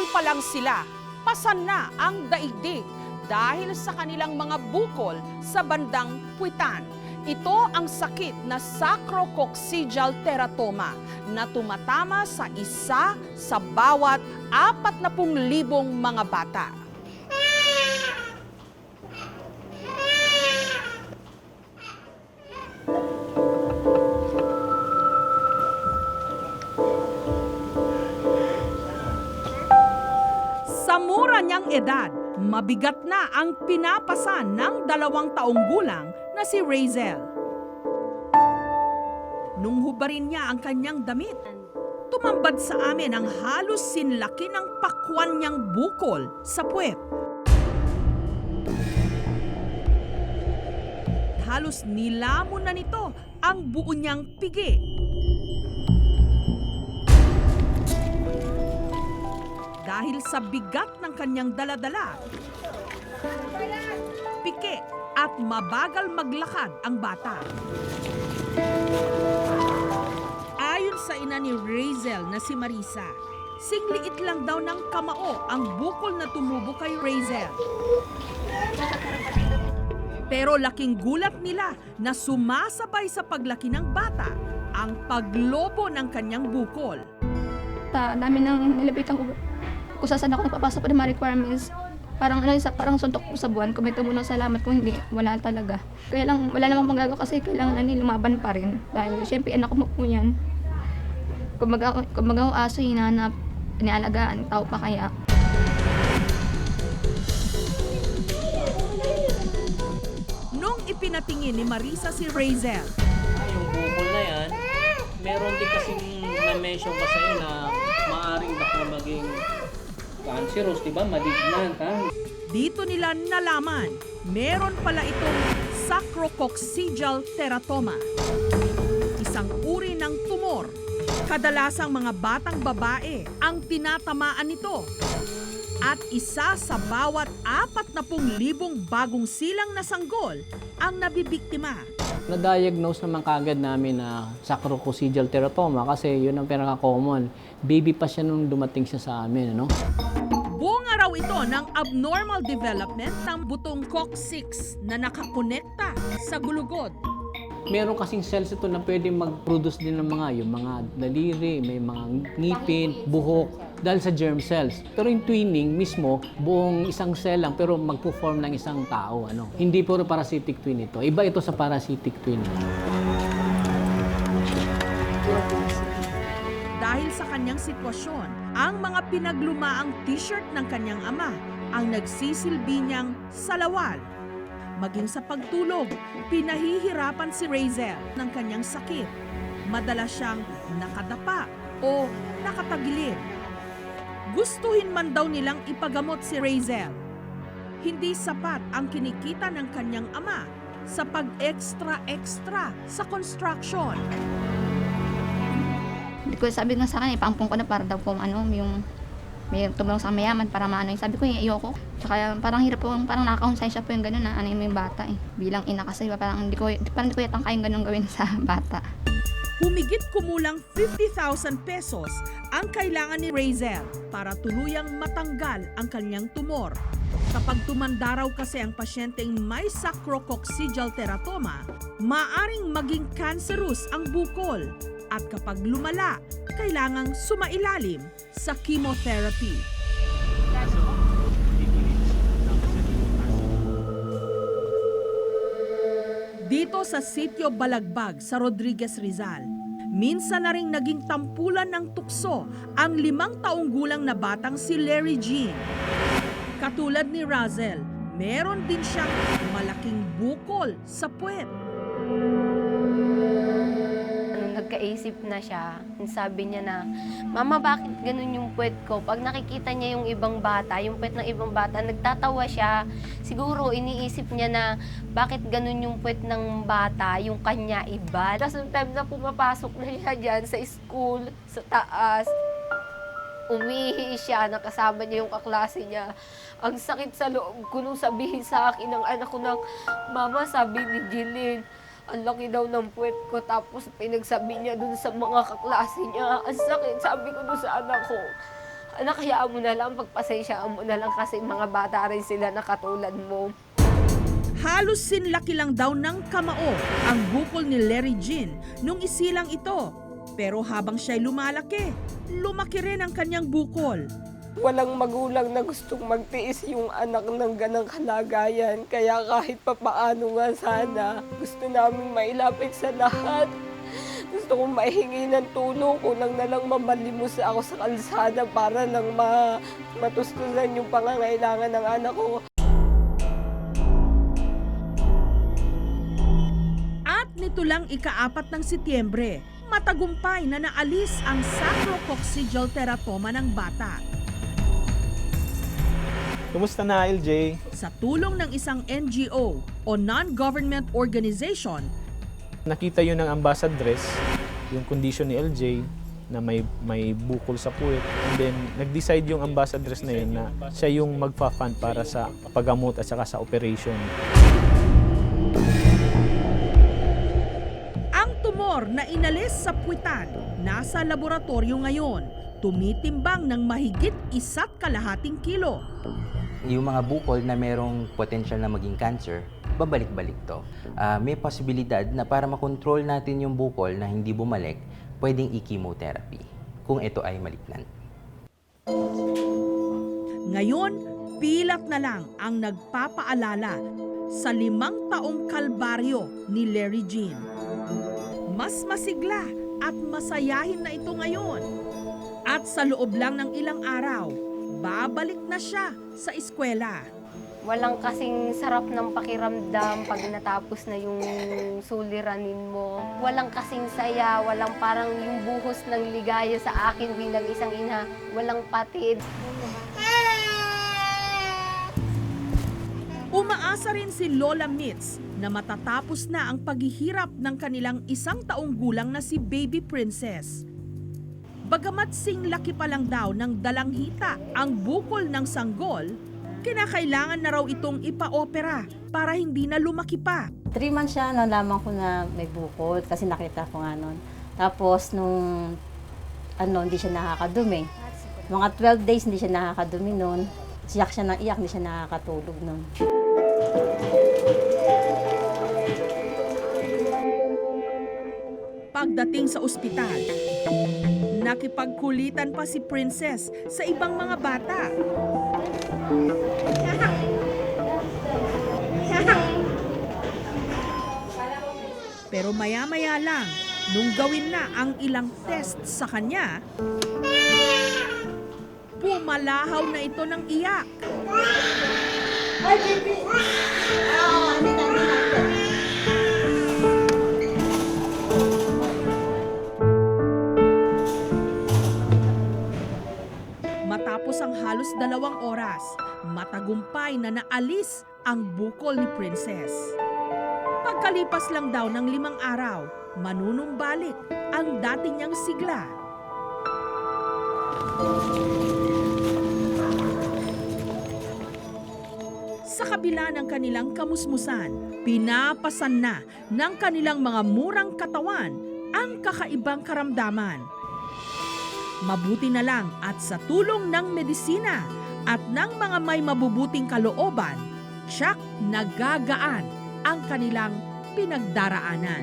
pa lang sila, pasan na ang daigdig dahil sa kanilang mga bukol sa bandang puwitan. Ito ang sakit na sacrococcygeal teratoma na tumatama sa isa sa bawat 40,000 mga bata. Sa mura niyang edad, mabigat na ang pinapasan ng 2 taong gulang na si Razel. Nung hubarin niya ang kanyang damit, tumambad sa amin ang halos sinlaki ng pakwan niyang bukol sa puwet. Halos nilamon na nito ang buo niyang pigi. Dahil sa bigat ng kanyang daladala, pike at mabagal maglakad ang bata. Ayon sa ina ni Razel na si Marisa, singliit lang daw ng kamao ang bukol na tumubo kay Razel. Pero laking gulat nila na sumasabay sa paglaki ng bata ang paglobo ng kanyang bukol. Dami nang nilapitan ko. Kung saan ako nagpapasok pa ng mga requirements, parang suntok ko sa buwan. Kung may tumulong salamat, kung hindi, wala talaga. Kaya lang, wala namang magagawa kasi kailangan lumaban pa rin. Dahil syempre anak mo po yan. Kung magaw aso, hinanap, inialagaan, tao pa kaya. Nung ipinatingin ni Marisa si Razel, Yung bukol na yan, meron din kasing na-mention ka sa'yo na maaaring baka maging cancerous, diba? Malignant, ha? dito nila nalaman, meron pala itong sacrococcygeal teratoma. Isang uri ng tumor. Kadalasang mga batang babae ang tinatamaan nito. At isa sa bawat 40,000 bagong silang na sanggol ang nabibiktima. Na-diagnose naman kagad namin na sacrococcygeal teratoma kasi yun ang pinaka-common. Baby pa siya nung dumating siya sa amin, ano? Bunga raw ito ng abnormal development ng butong coccyx na nakakonekta sa gulugod. Meron kasing cells ito na pwede mag-produce din ng yung mga daliri, may mga ngipin, buhok, dahil sa germ cells. Pero yung twinning mismo, buong isang cell lang pero magpo-form ng isang tao. Ano? Hindi puro parasitic twin ito. Iba ito sa parasitic twin. Dahil sa kanyang sitwasyon, ang mga pinaglumaang t-shirt ng kanyang ama ang nagsisilbi niyang salawal. Maging sa pagtulog, pinahihirapan si Razel ng kanyang sakit. Madalas siyang nakadapa o nakatagilid. Gustuhin man daw nilang ipagamot si Razel. Hindi sapat ang kinikita ng kanyang ama sa pag-extra-extra sa construction. Hindi ko sabi nga sa kanya, ipampong ko na para daw po yung may tumulong sa mayaman para maano. Sabi ko, ayoko. Tsaka parang hirap po, parang nakakonsensya po yung gano'n na yung bata eh. Bilang ina kasi parang hindi ko yatang kayang gano'n gawin sa bata. Humigit kumulang 50,000 pesos ang kailangan ni Razel para tuluyang matanggal ang kanyang tumor. Kapag tumanda raw kasi ang pasyenteng may sacrococcygeal teratoma, maaring maging cancerous ang bukol. At kapag lumala, kailangang sumailalim sa chemotherapy. Dito sa sitio Balagbag sa Rodriguez, Rizal, minsan na ring naging tampulan ng tukso ang 5 taong gulang na batang si Larry Jean. Katulad ni Razel, meron din siyang malaking bukol sa puwet. Nagkaisip na siya, sabi niya na, "Mama, bakit ganun yung puwet ko?" Pag nakikita niya yung ibang bata, yung puwet ng ibang bata, nagtatawa siya. Siguro iniisip niya na, bakit ganun yung puwet ng bata, yung kanya iba. Tapos sometimes na pumapasok na siya dyan sa school, sa taas, umihi siya, nakasama niya yung kaklase niya. Ang sakit sa loob ko nung sabihin sa akin ng anak ko ng, "Mama, sabi ni Jeline, ang laki daw ng puwet ko." Tapos pinagsabi niya dun sa mga kaklase niya. Ang sakit, sabi ko dun sa anak ko. Anak, hayaan mo na lang, pagpasensyaan mo na lang kasi mga bata rin sila na katulad mo. Halos sinlaki lang daw ng kamao ang bukol ni Larry Jean nung isilang ito. Pero habang siya'y lumalaki, lumaki rin ang kanyang bukol. Walang magulang na gustong magtiis yung anak ng ganang kalagayan. Kaya kahit papaano nga sana, gusto naming mailapit sa lahat. Gusto kong maihingi ng tulong, kulang na lang mamalimos ako sa kalsada para lang matustusan yung pangangailangan ng anak ko. At nito lang ika-4 ng Setyembre, matagumpay na naalis ang sacrococcygeal teratoma ng bata. Kumusta na, LJ? Sa tulong ng isang NGO o non-government organization, Nakita yun ng ambassadress, yung condition ni LJ na may bukol sa puwet. And then, nag-decide yung ambassadress na yun na siya yung magpa-fund para sa paggamot at saka sa operation. ang tumor na inalis sa puwitan, nasa laboratorio ngayon, tumitimbang ng mahigit 1.5 kilo. Yung mga bukol na merong potential na maging cancer, babalik-balik to. May posibilidad na para makontrol natin yung bukol na hindi bumalik, pwedeng i-chemotherapy kung ito ay malignant. Ngayon, pilak na lang ang nagpapaalala sa 5 taong kalbaryo ni Larry Jean. Mas masigla at masayahin na ito ngayon. At sa loob lang ng ilang araw, babalik na siya sa eskwela. Walang kasing sarap ng pakiramdam pag natapos na yung suliranin mo. Walang kasing saya, walang parang yung buhos ng ligaya sa akin bilang isang ina. Walang patid. Umaasa rin si Lola Mitz na matatapos na ang paghihirap ng kanilang 1 taong gulang na si Baby Princess. Bagamat singlaki pa lang daw ng dalanghita ang bukol ng sanggol, kinakailangan na raw itong ipa-opera para hindi na lumaki pa. 3 months siya, nalaman ko na may bukol kasi nakita ko nga nun. Tapos nung hindi siya nakakadumi. Mga 12 days hindi siya nakakadumi nun. Iyak siya ng iyak, hindi siya nakakatulog nun. Pagdating sa ospital, nakipagkulitan pa si Princess sa ibang mga bata. Pero maya-maya lang, nung gawin na ang ilang test sa kanya, pumalahaw na ito ng iyak. Matapos ang halos 2 oras, matagumpay na naalis ang bukol ni Princess. Pagkalipas lang daw ng 5 araw, manunumbalik ang dati niyang sigla. Sa kabila ng kanilang kamusmusan, pinapasan na ng kanilang mga murang katawan ang kakaibang karamdaman. Mabuti na lang at sa tulong ng medisina at ng mga may mabubuting kalooban, tiyak nagagaan ang kanilang pinagdaraanan.